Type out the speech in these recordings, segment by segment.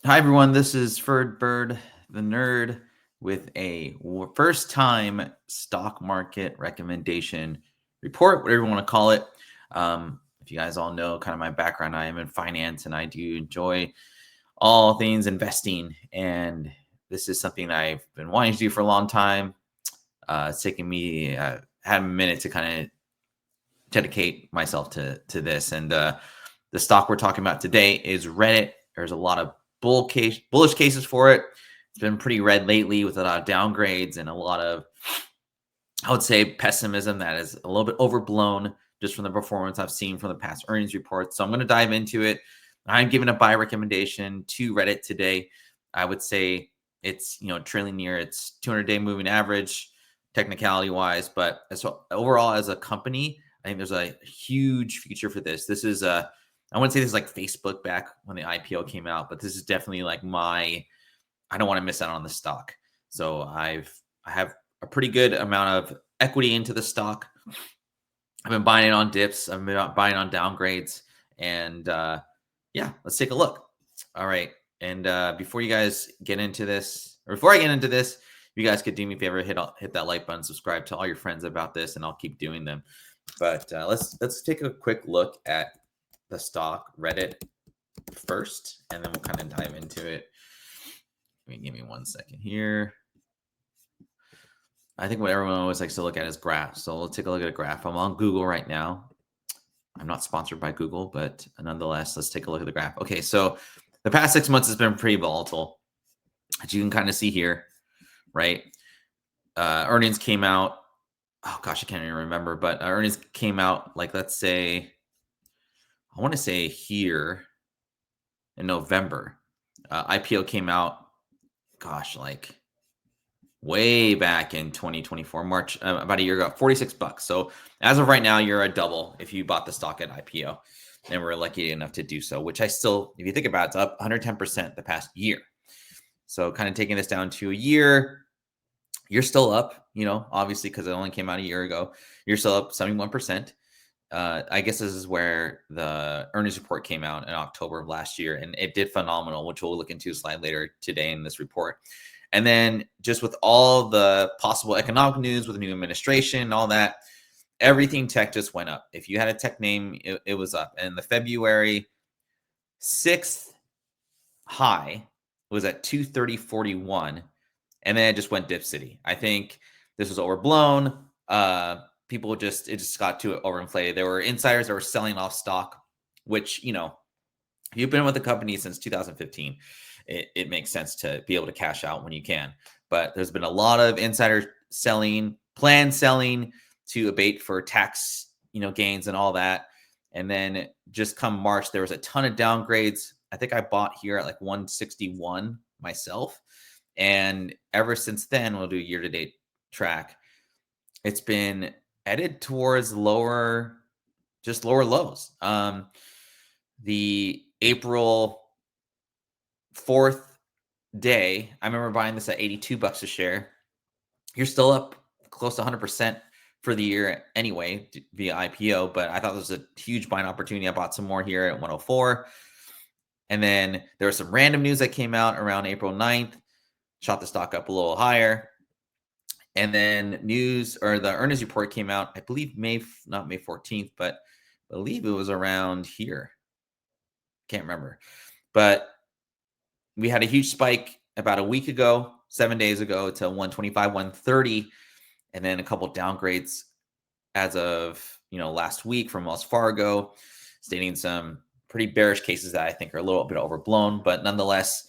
Hi, everyone. This is Ferd Bird, the nerd, with a first time stock market recommendation report, whatever you want to call it. If you guys all know kind of my background, I am in finance and I do enjoy all things investing. And this is something I've been wanting to do for a long time. It's taken me had a minute to kind of dedicate myself to this. And the stock we're talking about today is Reddit. There's a lot of bullish cases for it. It's been pretty red lately with a lot of downgrades and a lot of, I would say, pessimism that is a little bit overblown just from the performance I've seen from the past earnings reports. So I'm going to dive into it. I'm giving a buy recommendation to Reddit today. I would say it's trailing near its 200-day moving average technicality wise, but overall as a company, I think there's a huge future for this. This is I wouldn't say this is like Facebook back when the IPO came out, but this is definitely like I don't want to miss out on the stock. So I have a pretty good amount of equity into the stock. I've been buying it on dips. I've been buying on downgrades, and yeah, let's take a look. All right, and before you guys get into this, or before I get into this, you guys could do me a favor, hit that like button, subscribe, tell all your friends about this, and I'll keep doing them. But let's take a quick look at the stock Reddit first, and then we'll kind of dive into it. Give me 1 second here. I think what everyone always likes to look at is graphs. So let's take a look at a graph. I'm on Google right now. I'm not sponsored by Google, but nonetheless, let's take a look at the graph. Okay, so the past 6 months has been pretty volatile, as you can kind of see here, right? Earnings came out. Oh gosh, I can't even remember, but earnings came out like, let's say, I want to say here in November. IPO came out, gosh, like way back in 2024, March, about a year ago, $46. So as of right now, you're a double if you bought the stock at IPO, and we're lucky enough to do so, which I still, if you think about it, it's up 110% the past year. So kind of taking this down to a year, you're still up, obviously, because it only came out a year ago. You're still up 71%. I guess this is where the earnings report came out in October of last year, and it did phenomenal, which we'll look into a slide later today in this report. And then just with all the possible economic news with the new administration and all that, everything tech just went up. If you had a tech name, it was up. And the February 6th high was at 230.41, and then it just went dip city. I think this was overblown. It just got too overinflated. There were insiders that were selling off stock, which, if you've been with the company since 2015, it makes sense to be able to cash out when you can. But there's been a lot of insider selling, planned selling to abate for tax, gains and all that. And then just come March, there was a ton of downgrades. I think I bought here at like 161 myself. And ever since then, we'll do a year-to-date track. It's been headed towards lower lows. The April 4th day, I remember buying this at $82 a share. You're still up close to 100% for the year anyway via IPO, but I thought this was a huge buying opportunity. I bought some more here at 104. And then there was some random news that came out around April 9th, shot the stock up a little higher. And then the earnings report came out, I believe not May 14th, but I believe it was around here. Can't remember. But we had a huge spike about a week ago, 7 days ago, to 125, 130, and then a couple downgrades as of last week from Wells Fargo, stating some pretty bearish cases that I think are a little bit overblown. But nonetheless,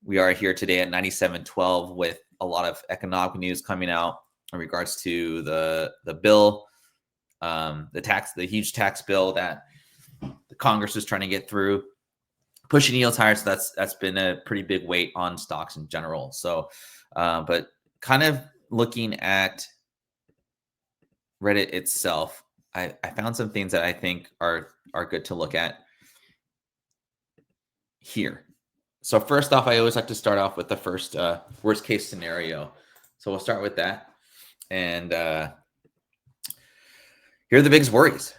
we are here today at 97.12 with a lot of economic news coming out in regards to the bill, the huge tax bill that the Congress is trying to get through, pushing yields higher. So that's been a pretty big weight on stocks in general. So, but kind of looking at Reddit itself, I found some things that I think are good to look at here. So first off, I always like to start off with the first worst case scenario. So we'll start with that. And here are the biggest worries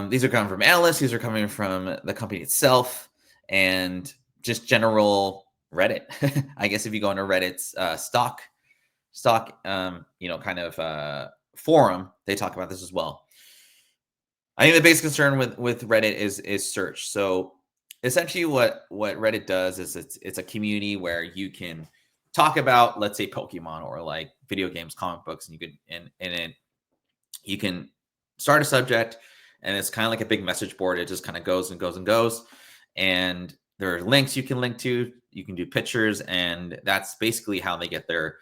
these are coming from analysts. These are coming from the company itself and just general Reddit. I guess if you go into Reddit's stock, kind of forum, they talk about this as well. I think the biggest concern with Reddit is search. So essentially, what Reddit does is it's a community where you can talk about, let's say, Pokemon or like video games, comic books, and you can start a subject, and it's kind of like a big message board. It just kind of goes and goes and goes, and there are links you can link to. You can do pictures, and that's basically how they get their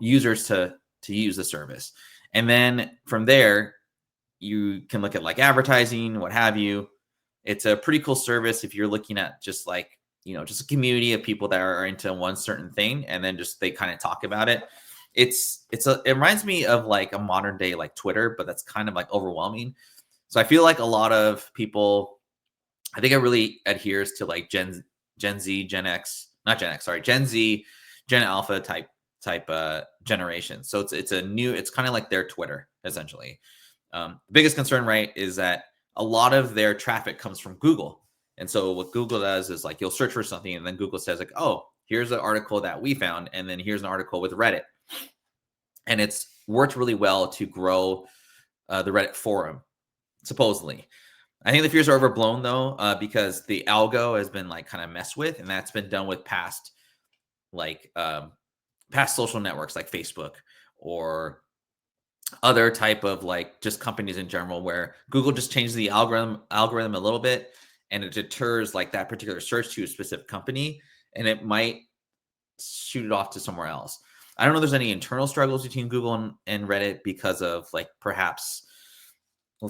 users to use the service. And then from there, you can look at like advertising, what have you. It's a pretty cool service if you're looking at just like, just a community of people that are into one certain thing, and then just they kind of talk about it. It reminds me of like a modern day like Twitter, but that's kind of like overwhelming. So I feel like a lot of people, I think it really adheres to like Gen Z, Gen X, not Gen X, sorry, Gen Z, Gen Alpha type generation. So it's kind of like their Twitter essentially. The biggest concern, right, is that a lot of their traffic comes from Google. And so what Google does is like you'll search for something, and then Google says like, oh, here's an article that we found, and then here's an article with Reddit. And it's worked really well to grow the Reddit forum, supposedly. I think the fears are overblown though, because the algo has been like kind of messed with, and that's been done with past social networks like Facebook or other type of like just companies in general, where Google just changes the algorithm a little bit, and it deters like that particular search to a specific company, and it might shoot it off to somewhere else. I don't know if there's any internal struggles between Google and Reddit because of like perhaps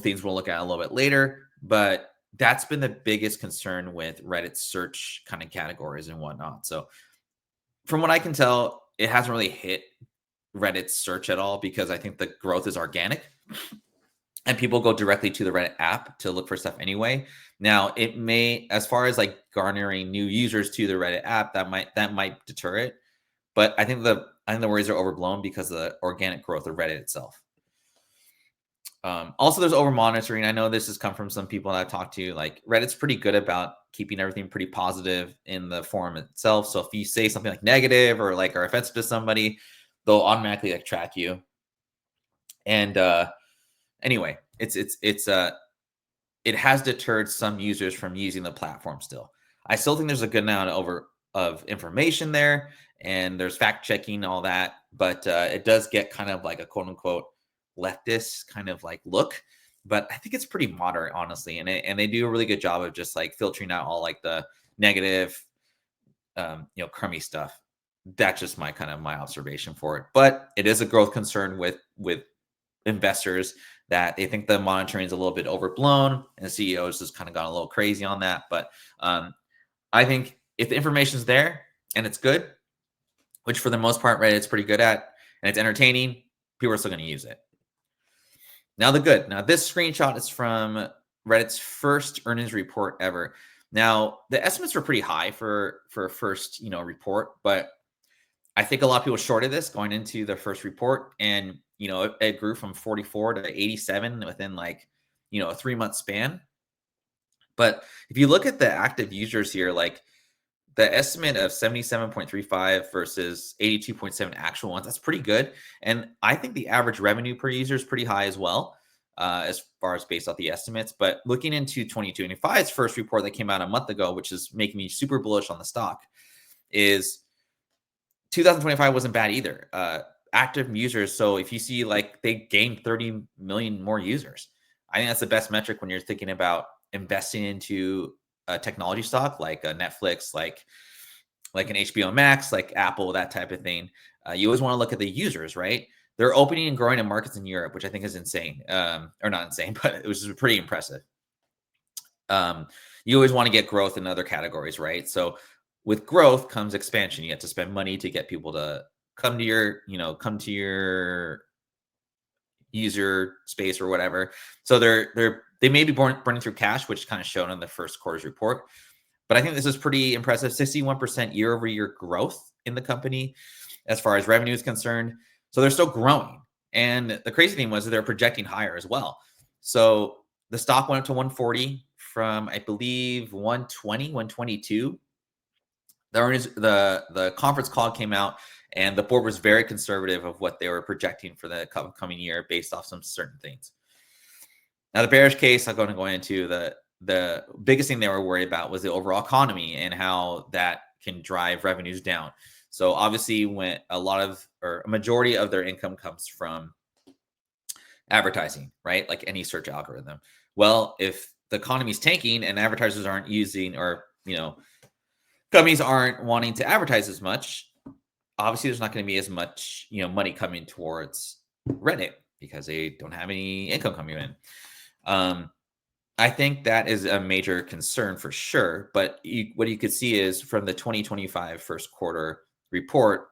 things we'll look at a little bit later, but that's been the biggest concern with Reddit search kind of categories and whatnot. So from what I can tell, it hasn't really hit Reddit search at all, because I think the growth is organic and people go directly to the Reddit app to look for stuff anyway. Now, it may, as far as like garnering new users to the Reddit app, that might deter it. But I think the worries are overblown because of the organic growth of Reddit itself. Also, there's over monitoring. I know this has come from some people that I've talked to. Like Reddit's pretty good about keeping everything pretty positive in the forum itself. So if you say something like negative or like are offensive to somebody, they'll automatically like track you. And anyway, it has deterred some users from using the platform still. I still think there's a good amount of information there, and there's fact checking, all that, but it does get kind of like a quote unquote leftist kind of like look. But I think it's pretty moderate, honestly, and they do a really good job of just like filtering out all like the negative, crummy stuff. That's just my observation for it. But it is a growth concern with investors, that they think the monitoring is a little bit overblown, and the CEOs just kind of gone a little crazy on that. But I think if the information's there and it's good, which for the most part Reddit's pretty good at, and it's entertaining, people are still going to use it. Now the good. Now this screenshot is from Reddit's first earnings report ever. Now the estimates were pretty high for a first report, but I think a lot of people shorted this going into the first report, and it grew from 44 to 87 within like a 3-month span. But if you look at the active users here, like the estimate of 77.35 versus 82.7 actual ones, that's pretty good. And I think the average revenue per user is pretty high as well, as far as based off the estimates. But looking into 2025's first report that came out a month ago, which is making me super bullish on the stock, is 2025 wasn't bad either. Active users. So if you see like they gained 30 million more users, I think that's the best metric when you're thinking about investing into a technology stock like a Netflix, like an HBO Max, like Apple, that type of thing. You always want to look at the users, right? They're opening and growing in markets in Europe, which I think is insane, or not insane, but it was pretty impressive. You always want to get growth in other categories, right? So with growth comes expansion. You have to spend money to get people to come to your user space or whatever. So they may be burning through cash, which kind of shown in the first quarter's report. But I think this is pretty impressive. 61% year-over-year growth in the company as far as revenue is concerned. So they're still growing. And the crazy thing was that they're projecting higher as well. So the stock went up to 140 from, I believe, 120, 122 the conference call came out, and the board was very conservative of what they were projecting for the coming year based off some certain things. Now, the bearish case, I'm going to go into the biggest thing they were worried about was the overall economy and how that can drive revenues down. So obviously, when a majority of their income comes from advertising, right? Like any search algorithm. Well, if the economy's tanking and advertisers aren't using, or companies aren't wanting to advertise as much, obviously there's not going to be as much money coming towards Reddit because they don't have any income coming in. I think that is a major concern for sure. But what you could see is from the 2025 first quarter report,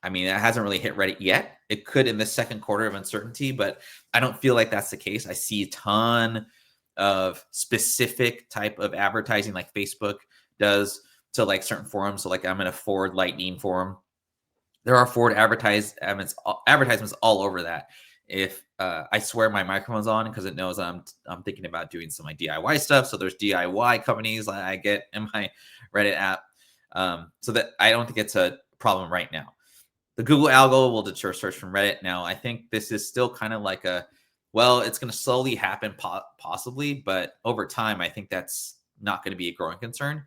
I mean, it hasn't really hit Reddit yet. It could in the second quarter of uncertainty, but I don't feel like that's the case. I see a ton of specific type of advertising like Facebook does to like certain forums. So like I'm in a Ford Lightning forum. There are Ford advertisements all over that. If I swear my microphone's on because it knows I'm thinking about doing some like DIY stuff. So there's DIY companies like I get in my Reddit app. So that I don't think it's a problem right now. The Google algo will deter search from Reddit. Now, I think this is still kind of like it's going to slowly happen possibly, but over time, I think that's not going to be a growing concern.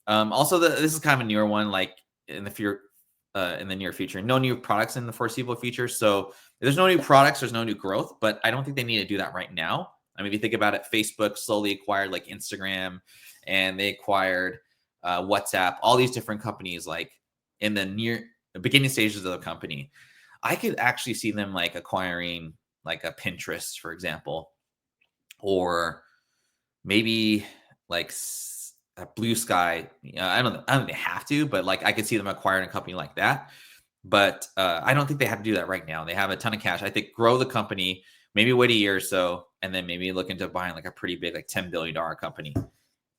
Also, this is kind of a newer one, like in the near future, no new products in the foreseeable future. So if there's no new products, there's no new growth, but I don't think they need to do that right now. I mean, if you think about it, Facebook slowly acquired like Instagram, and they acquired WhatsApp, all these different companies like in the beginning stages of the company. I could actually see them like acquiring like a Pinterest, for example, or maybe like a Blue Sky. I don't think they have to, but like I could see them acquiring a company like that. But I don't think they have to do that right now. They have a ton of cash. I think grow the company, maybe wait a year or so, and then maybe look into buying like a pretty big, like $10 billion company.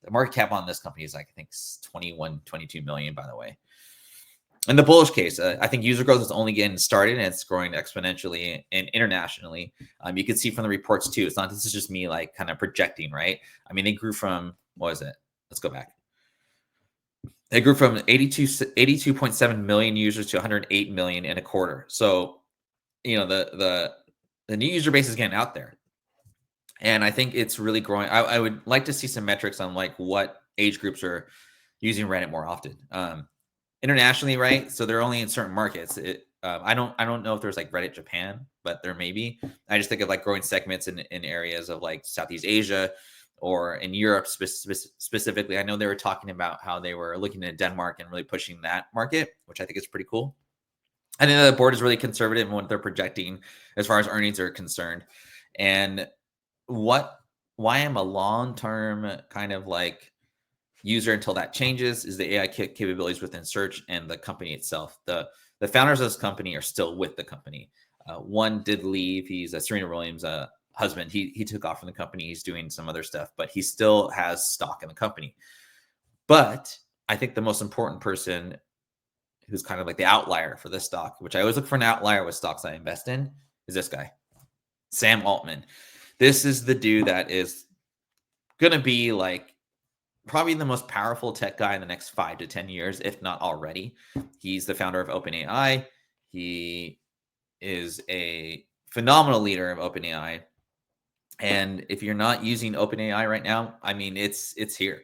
The market cap on this company is like, I think 21, 22 million, by the way. In the bullish case, I think user growth is only getting started and it's growing exponentially and internationally. You can see from the reports too. This is just me like kind of projecting, right? I mean, they grew from, what was it? Let's go back. They grew from 82.7 million users to 108 million in a quarter. So, the new user base is getting out there. And I think it's really growing. I would like to see some metrics on like what age groups are using Reddit more often. Internationally, right? So they're only in certain markets. I don't know if there's like Reddit Japan, but there may be. I just think of like growing segments in areas of like Southeast Asia or in Europe specifically. I know they were talking about how they were looking at Denmark and really pushing that market, which I think is pretty cool. I think the board is really conservative in what they're projecting as far as earnings are concerned. And why I'm a long-term kind of like user until that changes is the AI capabilities within search and the company itself. The founders of this company are still with the company. One did leave. He's Serena Williams' husband. He took off from the company. He's doing some other stuff, but he still has stock in the company. But I think the most important person who's kind of like the outlier for this stock, which I always look for an outlier with stocks I invest in, is this guy, Sam Altman. This is the dude that is going to be like probably the most powerful tech guy in the next 5 to 10 years, if not already. He's the founder of OpenAI. He is a phenomenal leader of OpenAI. And if you're not using OpenAI right now, I mean, it's here.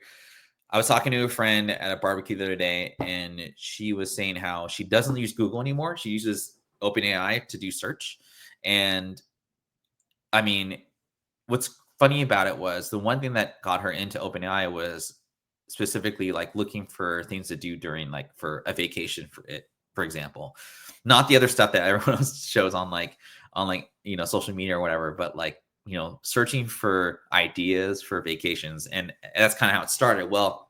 I was talking to a friend at a barbecue the other day, and she was saying how she doesn't use Google anymore. She uses OpenAI to do search. And I mean, what's funny about it was the one thing that got her into OpenAI was specifically like looking for things to do during like for a vacation for example, not the other stuff that everyone else shows on social media or whatever, but like, searching for ideas for vacations. And that's kind of how it started. Well,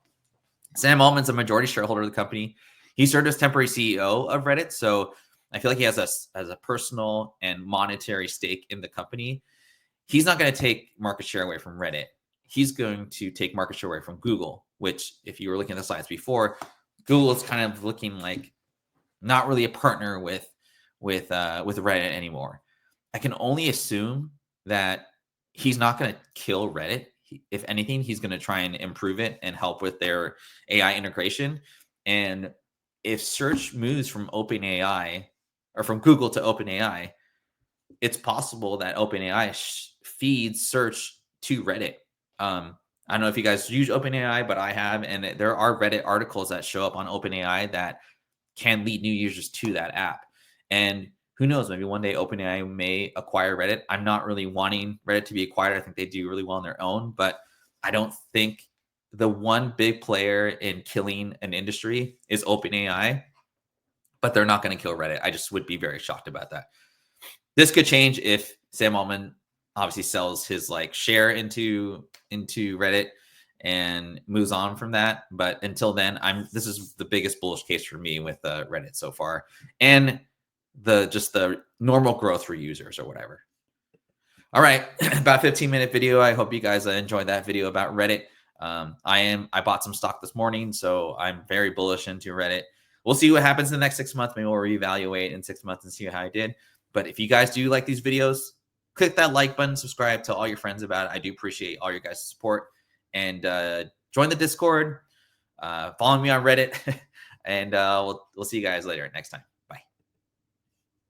Sam Altman's a majority shareholder of the company. He served as temporary CEO of Reddit. So I feel like he has a personal and monetary stake in the company. He's not going to take market share away from Reddit. He's going to take market share away from Google, which if you were looking at the slides before, Google is kind of looking like not really a partner with Reddit anymore. I can only assume that he's not going to kill Reddit. If anything, he's going to try and improve it and help with their AI integration. And if search moves from OpenAI or from Google to OpenAI, it's possible that OpenAI feeds search to Reddit. I don't know if you guys use OpenAI, but I have, and there are Reddit articles that show up on OpenAI that can lead new users to that app. And who knows, maybe one day OpenAI may acquire Reddit. I'm not really wanting Reddit to be acquired. I think they do really well on their own, but I don't think the one big player in killing an industry is OpenAI, but they're not going to kill Reddit. I just would be very shocked about that. This could change if Sam Altman obviously sells his like share into Reddit and moves on from that. But until then, this is the biggest bullish case for me with Reddit so far, and just the normal growth for users or whatever. All right, about 15-minute video. I hope you guys enjoyed that video about Reddit. I bought some stock this morning, so I'm very bullish into Reddit. We'll see what happens in the next 6 months. Maybe we'll reevaluate in 6 months and see how I did. But if you guys do like these videos, click that like button, subscribe, tell all your friends about it. I do appreciate all your guys' support. And join the Discord, follow me on Reddit, and we'll see you guys later next time.